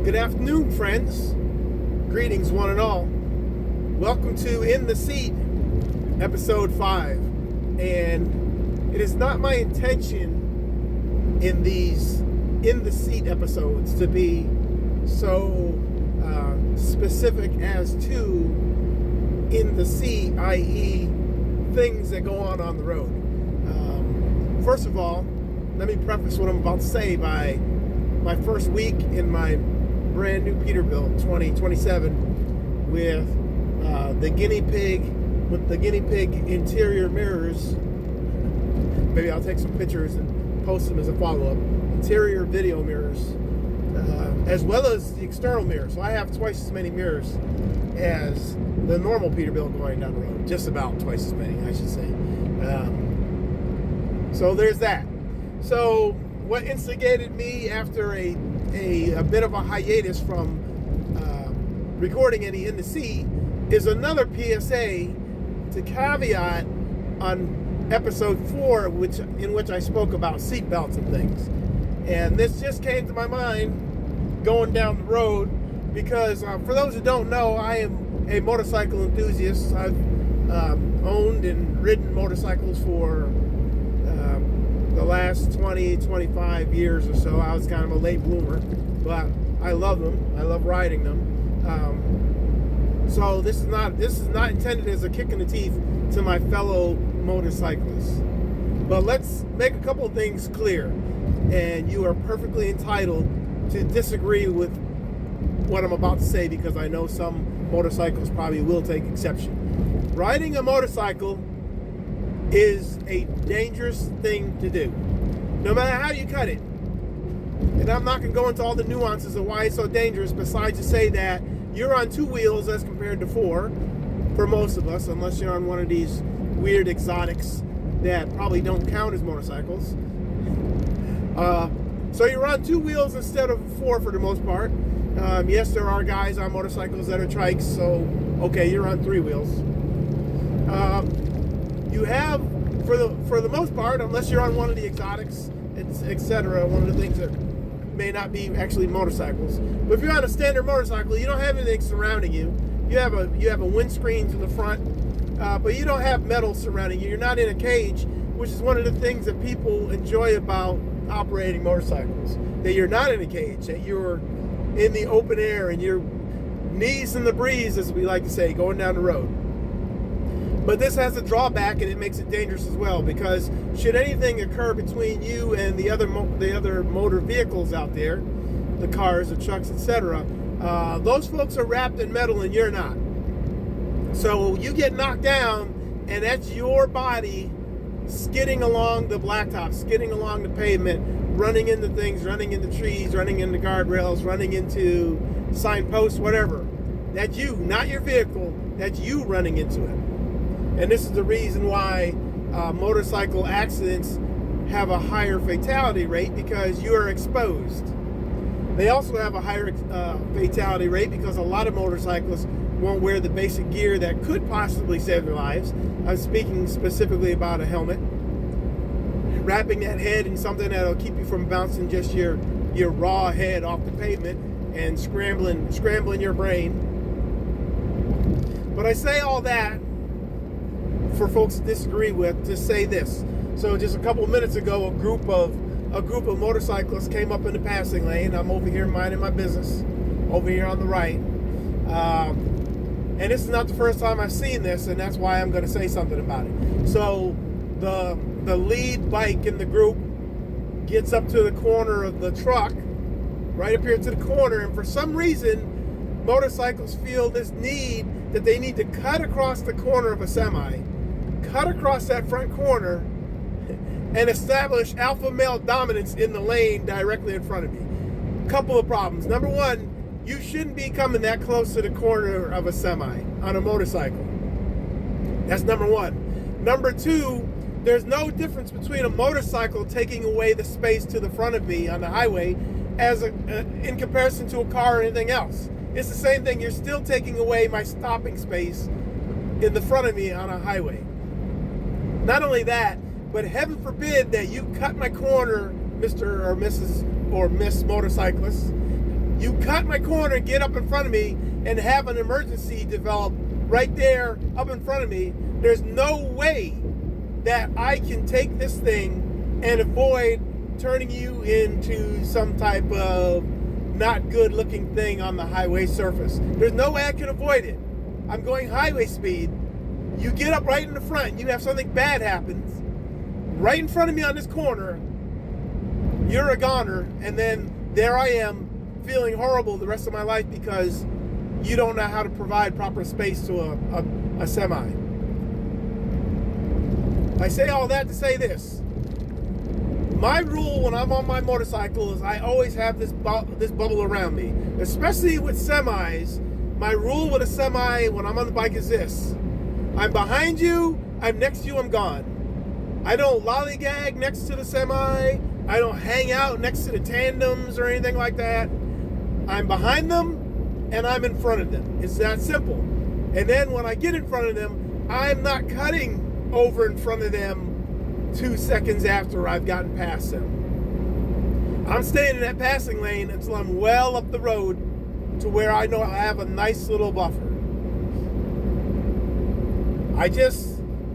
Good afternoon, friends. Greetings, one and all. Welcome to In the Seat, episode 5. And it is not my intention in these In the Seat episodes to be so specific as to in the seat, i.e., things that go on the road. First of all, let me preface what I'm about to say by my first week in my brand new Peterbilt 2027 with the guinea pig interior mirrors. Maybe I'll take some pictures and post them as a follow-up. Interior video mirrors, as well as the external mirrors. So I have twice as many mirrors as the normal Peterbilt going down the road. Just about twice as many, I should say. So there's that. So what instigated me after a bit of a hiatus from recording any In the Seat is another PSA to caveat on episode 4, in which I spoke about seatbelts and things. And this just came to my mind going down the road because for those who don't know, I am a motorcycle enthusiast. I've owned and ridden motorcycles for the last 20-25 years or so. I was kind of a late bloomer, but I love them. I love riding them. So this is not intended as a kick in the teeth to my fellow motorcyclists. But let's make a couple of things clear, and you are perfectly entitled to disagree with what I'm about to say because I know some motorcyclists probably will take exception. Riding a motorcycle is a dangerous thing to do, no matter how you cut it. And I'm not going to go into all the nuances of why it's so dangerous, besides to say that you're on 2 wheels as compared to 4 for most of us, unless you're on one of these weird exotics that probably don't count as motorcycles. So you're on 2 wheels instead of 4 for the most part. Yes, there are guys on motorcycles that are trikes, so okay, you're on 3 wheels. You have, for the most part, unless you're on one of the exotics, etc., one of the things that may not be actually motorcycles. But if you're on a standard motorcycle, you don't have anything surrounding you. You have a windscreen to the front, but you don't have metal surrounding you. You're not in a cage, which is one of the things that people enjoy about operating motorcycles. That you're not in a cage, that you're in the open air and you're knees in the breeze, as we like to say, going down the road. But this has a drawback, and it makes it dangerous as well, because should anything occur between you and the other motor vehicles out there, the cars, the trucks, etc., those folks are wrapped in metal and you're not. So you get knocked down, and that's your body skidding along the blacktop, skidding along the pavement, running into things, running into trees, running into guardrails, running into signposts, whatever. That's you, not your vehicle. That's you running into it. And this is the reason why motorcycle accidents have a higher fatality rate, because you are exposed. They also have a higher fatality rate because a lot of motorcyclists won't wear the basic gear that could possibly save their lives. I'm speaking specifically about a helmet. Wrapping that head in something that'll keep you from bouncing just your raw head off the pavement and scrambling your brain. But I say all that for folks to disagree with, to say this. So just a couple of minutes ago, a group of motorcyclists came up in the passing lane. I'm over here minding my business, over here on the right. And this is not the first time I've seen this, and that's why I'm going to say something about it. So the lead bike in the group gets up to the corner of the truck, right up here to the corner, and for some reason, motorcycles feel this need that they need to cut across the corner of a semi, cut across that front corner, and establish alpha male dominance in the lane directly in front of me. Couple of problems. Number one, you shouldn't be coming that close to the corner of a semi on a motorcycle. That's number one. Number two, there's no difference between a motorcycle taking away the space to the front of me on the highway in comparison to a car or anything else. It's the same thing. You're still taking away my stopping space in the front of me on a highway. Not only that, but heaven forbid that you cut my corner, Mr. or Mrs. or Miss Motorcyclist. You cut my corner, get up in front of me, and have an emergency develop right there up in front of me. There's no way that I can take this thing and avoid turning you into some type of not good looking thing on the highway surface. There's no way I can avoid it. I'm going highway speed. You get up right in the front, you have something bad happens right in front of me on this corner, you're a goner, and then there I am feeling horrible the rest of my life because you don't know how to provide proper space to a semi. I say all that to say this. My rule when I'm on my motorcycle is I always have this bubble around me, especially with semis. My rule with a semi when I'm on the bike is this: I'm behind you, I'm next to you, I'm gone. I don't lollygag next to the semi. I don't hang out next to the tandems or anything like that. I'm behind them and I'm in front of them. It's that simple. And then when I get in front of them, I'm not cutting over in front of them 2 seconds after I've gotten past them. I'm staying in that passing lane until I'm well up the road to where I know I have a nice little buffer.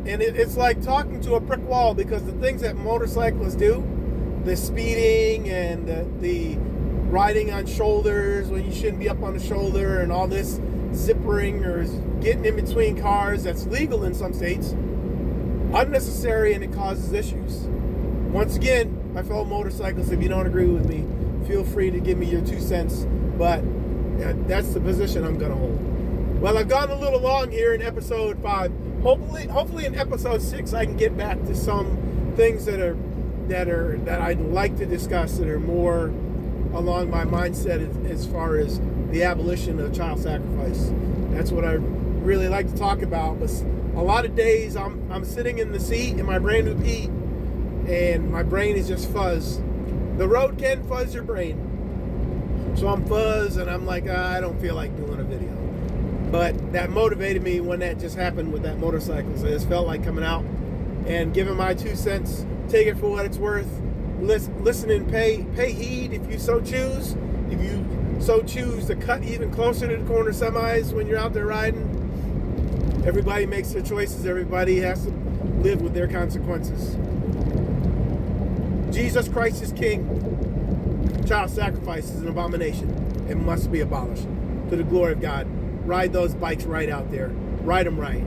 It's like talking to a brick wall, because the things that motorcyclists do, the speeding and the riding on shoulders when you shouldn't be up on the shoulder, and all this zippering or getting in between cars that's legal in some states, unnecessary, and it causes issues. Once again, my fellow motorcyclists, if you don't agree with me, feel free to give me your 2 cents, but that's the position I'm going to hold. Well, I've gone a little long here in episode 5. Hopefully in episode 6 I can get back to some things that I'd like to discuss that are more along my mindset as far as the abolition of child sacrifice. That's what I really like to talk about. But a lot of days I'm sitting in the seat in my brand new Pete, and my brain is just fuzz. The road can fuzz your brain. So I'm fuzz and I'm like, I don't feel like doing a video. But that motivated me when that just happened with that motorcycle. So I just felt like coming out and giving my 2 cents. Take it for what it's worth. Listen and pay heed if you so choose. If you so choose to cut even closer to the corner semis when you're out there riding. Everybody makes their choices. Everybody has to live with their consequences. Jesus Christ is King. Child sacrifice is an abomination. It must be abolished. To the glory of God. Ride those bikes right out there. Ride them right.